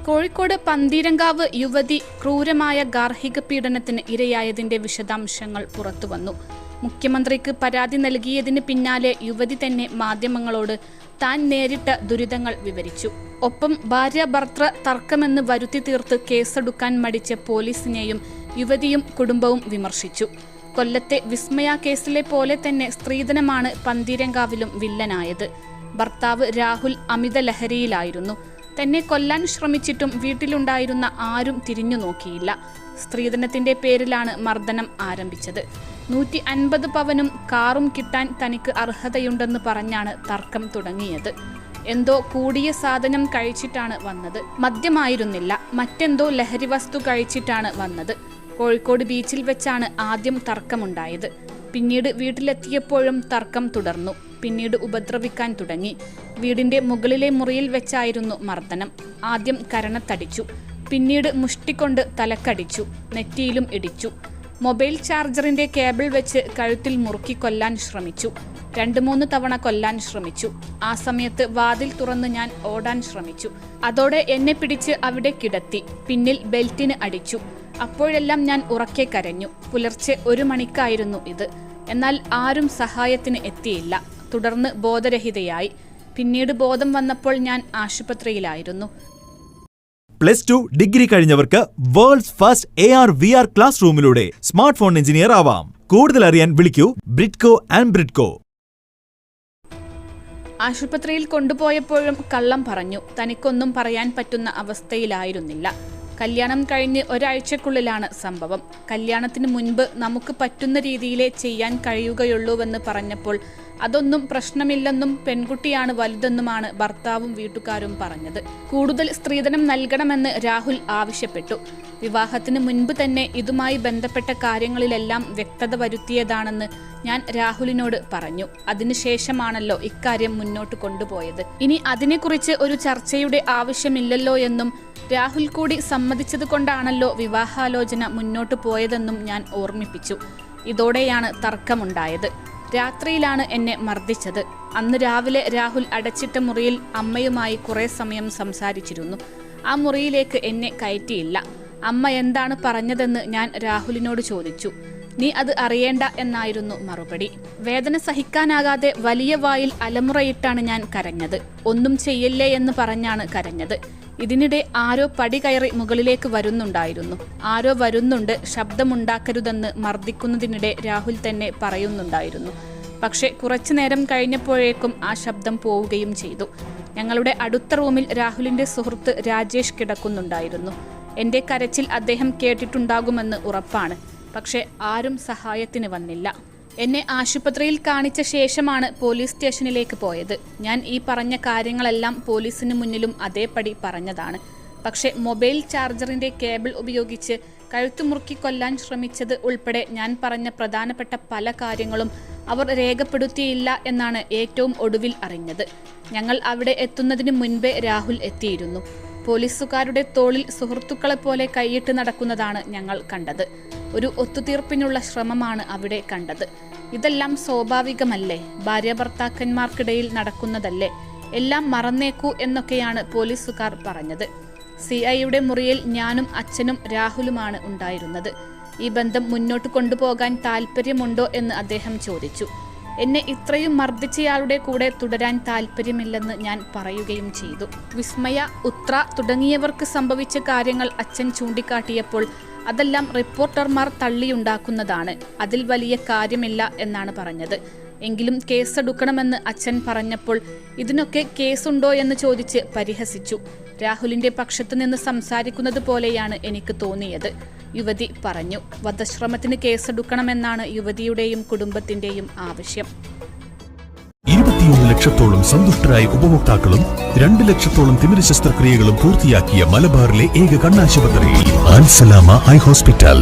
കോഴിക്കോട് പന്തീരങ്കാവ് യുവതി ക്രൂരമായ ഗാർഹിക പീഡനത്തിന് ഇരയായതിന്റെ വിശദാംശങ്ങൾ പുറത്തുവന്നു. മുഖ്യമന്ത്രിക്ക് പരാതി നൽകിയതിന് പിന്നാലെ യുവതി തന്നെ മാധ്യമങ്ങളോട് താൻ നേരിട്ട ദുരിതങ്ങൾ വിവരിച്ചു. ഒപ്പം ഭാര്യ-ഭർത്തൃ തർക്കമെന്ന് വരുത്തി തീർത്ത് കേസെടുക്കാൻ മടിച്ച പോലീസിനെയും യുവതിയും കുടുംബവും വിമർശിച്ചു. കൊല്ലത്തെ വിസ്മയ കേസിലെ പോലെ തന്നെ സ്ത്രീധനമാണ് പന്തീരങ്കാവിലും വില്ലനായത്. ഭർത്താവ് രാഹുൽ അമിത ലഹരിയിലായിരുന്നു. തന്നെ കൊല്ലാൻ ശ്രമിച്ചിട്ടും വീട്ടിലുണ്ടായിരുന്ന ആരും തിരിഞ്ഞു നോക്കിയില്ല. സ്ത്രീധനത്തിന്റെ പേരിലാണ് മർദ്ദനം ആരംഭിച്ചത്. 150 പവനും കാറും കിട്ടാൻ തനിക്ക് അർഹതയുണ്ടെന്ന് പറഞ്ഞാണ് തർക്കം തുടങ്ങിയത്. എന്തോ കൂടിയ സാധനം കഴിച്ചിട്ടാണ് വന്നത്. മദ്യമായിരുന്നില്ല, മറ്റെന്തോ ലഹരി വസ്തു കഴിച്ചിട്ടാണ് വന്നത്. കോഴിക്കോട് ബീച്ചിൽ വെച്ചാണ് ആദ്യം തർക്കമുണ്ടായത്. പിന്നീട് വീട്ടിലെത്തിയപ്പോഴും തർക്കം തുടർന്നു. പിന്നീട് ഉപദ്രവിക്കാൻ തുടങ്ങി. വീടിന്റെ മുകളിലെ മുറിയിൽ വെച്ചായിരുന്നു മർദ്ദനം. ആദ്യം കരണത്തടിച്ചു, പിന്നീട് മുഷ്ടികൊണ്ട് തലക്കടിച്ചു, നെറ്റിയിലും ഇടിച്ചു. മൊബൈൽ ചാർജറിന്റെ കേബിൾ വെച്ച് കഴുത്തിൽ മുറുക്കി കൊല്ലാൻ ശ്രമിച്ചു. 2-3 തവണ കൊല്ലാൻ ശ്രമിച്ചു. ആ സമയത്ത് വാതിൽ തുറന്ന് ഞാൻ ഓടാൻ ശ്രമിച്ചു. അതോടെ എന്നെ പിടിച്ച് അവിടെ കിടത്തി. പിന്നിൽ ബെൽറ്റിന് അടിച്ചു. അപ്പോഴെല്ലാം ഞാൻ ഉറക്കെ കരഞ്ഞു. പുലർച്ചെ 1 മണിക്കായിരുന്നു ഇത്. എന്നാൽ ആരും സഹായത്തിന് എത്തിയില്ല. തുടർന്ന് ബോധരഹിതയായി. പിന്നീട് ബോധം വന്നപ്പോൾ ഞാൻ ആശുപത്രിയിലായിരുന്നു. +2 ഡിഗ്രി കഴിഞ്ഞവർക്ക് വേൾഡ്സ് ഫസ്റ്റ് AR/VR ക്ലാസ് റൂമിലൂടെ സ്മാർട്ട് ഫോൺ എഞ്ചിനീയർ ആവാം. കൂടുതൽ അറിയാൻ വിളിക്കൂ ബ്രിഡ്കോ ആൻഡ് ബ്രിഡ്കോ. ആശുപത്രിയിൽ കൊണ്ടുപോയപ്പോഴും കള്ളം പറഞ്ഞു. തനിക്കൊന്നും പറയാൻ പറ്റുന്ന അവസ്ഥയിലായിരുന്നില്ല. കല്യാണം കഴിഞ്ഞ് ഒരാഴ്ചക്കുള്ളിലാണ് സംഭവം. കല്യാണത്തിന് മുൻപ് നമുക്ക് പറ്റുന്ന രീതിയിലേ ചെയ്യാൻ കഴിയുകയുള്ളൂവെന്ന് പറഞ്ഞപ്പോൾ അതൊന്നും പ്രശ്നമില്ലെന്നും പെൺകുട്ടിയാണ് വലുതെന്നുമാണ് ഭർത്താവും വീട്ടുകാരും പറഞ്ഞത്. കൂടുതൽ സ്ത്രീധനം നൽകണമെന്ന് രാഹുൽ ആവശ്യപ്പെട്ടു. വിവാഹത്തിന് മുൻപ് തന്നെ ഇതുമായി ബന്ധപ്പെട്ട കാര്യങ്ങളിലെല്ലാം വ്യക്തത വരുത്തിയതാണെന്ന് ഞാൻ രാഹുലിനോട് പറഞ്ഞു. അതിനുശേഷമാണല്ലോ ഇക്കാര്യം മുന്നോട്ട് കൊണ്ടുപോയത്. ഇനി അതിനെക്കുറിച്ച് ഒരു ചർച്ചയുടെ ആവശ്യമില്ലല്ലോ എന്നും രാഹുൽ കൂടി സമ്മതിച്ചത് കൊണ്ടാണല്ലോ വിവാഹാലോചന മുന്നോട്ട് പോയതെന്നും ഞാൻ ഓർമ്മിപ്പിച്ചു. ഇതോടെയാണ് തർക്കമുണ്ടായത്. രാത്രിയിലാണ് എന്നെ മർദ്ദിച്ചത്. അന്ന് രാവിലെ രാഹുൽ അടച്ചിട്ട മുറിയിൽ അമ്മയുമായി കുറെ സമയം സംസാരിച്ചിരുന്നു. ആ മുറിയിലേക്ക് എന്നെ കയറ്റിയില്ല. അമ്മ എന്താണ് പറഞ്ഞതെന്ന് ഞാൻ രാഹുലിനോട് ചോദിച്ചു. നീ അത് അറിയേണ്ട എന്നായിരുന്നു മറുപടി. വേദന സഹിക്കാനാകാതെ വലിയ വായിൽ അലമുറയിട്ടാണ് ഞാൻ കരഞ്ഞത്. ഒന്നും ചെയ്യല്ലേ എന്ന് പറഞ്ഞാണ് കരഞ്ഞത്. ഇതിനിടെ ആരോ പടി കയറി മുകളിലേക്ക് വരുന്നുണ്ടായിരുന്നു. ആരോ വരുന്നുണ്ട്, ശബ്ദമുണ്ടാക്കരുതെന്ന് മർദ്ദിക്കുന്നതിനിടെ രാഹുൽ തന്നെ പറയുന്നുണ്ടായിരുന്നു. പക്ഷെ കുറച്ചു നേരം കഴിഞ്ഞപ്പോഴേക്കും ആ ശബ്ദം പോവുകയും ചെയ്തു. ഞങ്ങളുടെ അടുത്ത റൂമിൽ രാഹുലിന്റെ സുഹൃത്ത് രാജേഷ് കിടക്കുന്നുണ്ടായിരുന്നു. എന്റെ കരച്ചിൽ അദ്ദേഹം കേട്ടിട്ടുണ്ടാകുമെന്ന് ഉറപ്പാണ്. പക്ഷെ ആരും സഹായത്തിന് വന്നില്ല. എന്നെ ആശുപത്രിയിൽ കാണിച്ച ശേഷമാണ് പോലീസ് സ്റ്റേഷനിലേക്ക് പോയത്. ഞാൻ ഈ പറഞ്ഞ കാര്യങ്ങളെല്ലാം പോലീസിന് മുന്നിലും അതേപടി പറഞ്ഞതാണ്. പക്ഷെ മൊബൈൽ ചാർജറിന്റെ കേബിൾ ഉപയോഗിച്ച് കഴുത്തുമുറുക്കി കൊല്ലാൻ ശ്രമിച്ചത് ഉൾപ്പെടെ ഞാൻ പറഞ്ഞ പ്രധാനപ്പെട്ട പല കാര്യങ്ങളും അവർ രേഖപ്പെടുത്തിയില്ല എന്നാണ് ഏറ്റവും ഒടുവിൽ അറിഞ്ഞത്. ഞങ്ങൾ അവിടെ എത്തുന്നതിന് മുൻപേ രാഹുൽ എത്തിയിരുന്നു. പോലീസുകാരുടെ തോളിൽ സുഹൃത്തുക്കളെപ്പോലെ കൈയിട്ട് നടക്കുന്നതാണ് ഞങ്ങൾ കണ്ടത്. ഒരു ഒത്തുതീർപ്പിനുള്ള ശ്രമമാണ് അവിടെ കണ്ടത്. ഇതെല്ലാം സ്വാഭാവികമല്ലേ? ഭാര്യാഭർത്താക്കന്മാർക്കിടയിൽ നടക്കുന്നതല്ലേ? എല്ലാം മറന്നേക്കൂ എന്നൊക്കെയാണ് പോലീസുകാർ പറഞ്ഞത്. CIയുടെ മുറിയിൽ ഞാനും അച്ഛനും രാഹുലുമാണ് ഉണ്ടായിരുന്നത്. ഈ ബന്ധം മുന്നോട്ട് കൊണ്ടുപോകാൻ താല്പര്യമുണ്ടോ എന്ന് അദ്ദേഹം ചോദിച്ചു. എന്നെ ഇത്രയും മർദ്ദിച്ചയാളുടെ കൂടെ തുടരാൻ താല്പര്യമില്ലെന്ന് ഞാൻ പറയുകയും ചെയ്തു. വിസ്മയ, ഉത്ര തുടങ്ങിയവർക്ക് സംഭവിച്ച കാര്യങ്ങൾ അച്ഛൻ ചൂണ്ടിക്കാട്ടിയപ്പോൾ അതെല്ലാം റിപ്പോർട്ടർമാർ തള്ളിയുണ്ടാക്കുന്നതാണ്, അതിൽ വലിയ കാര്യമില്ല എന്നാണ് പറഞ്ഞത്. എങ്കിലും കേസെടുക്കണമെന്ന് അച്ഛൻ പറഞ്ഞപ്പോൾ ഇതിനൊക്കെ കേസുണ്ടോ എന്ന് ചോദിച്ച് പരിഹസിച്ചു. രാഹുലിന്റെ പക്ഷത്തു നിന്ന് സംസാരിക്കുന്നത് പോലെയാണ് എനിക്ക് തോന്നിയത്, യുവതി പറഞ്ഞു. വധശ്രമത്തിന് കേസെടുക്കണമെന്നാണ് യുവതിയുടെയും കുടുംബത്തിന്റെയും ആവശ്യം. 21 ലക്ഷത്തോളം സന്തുഷ്ടരായ ഉപഭോക്താക്കളും 2 ലക്ഷത്തോളം തിമിര ശസ്ത്രക്രിയകളും പൂർത്തിയാക്കിയ മലബാറിലെ ഏക കണ്ണാശുപത്രി അൽ സലാമ ഐ ഹോസ്പിറ്റൽ.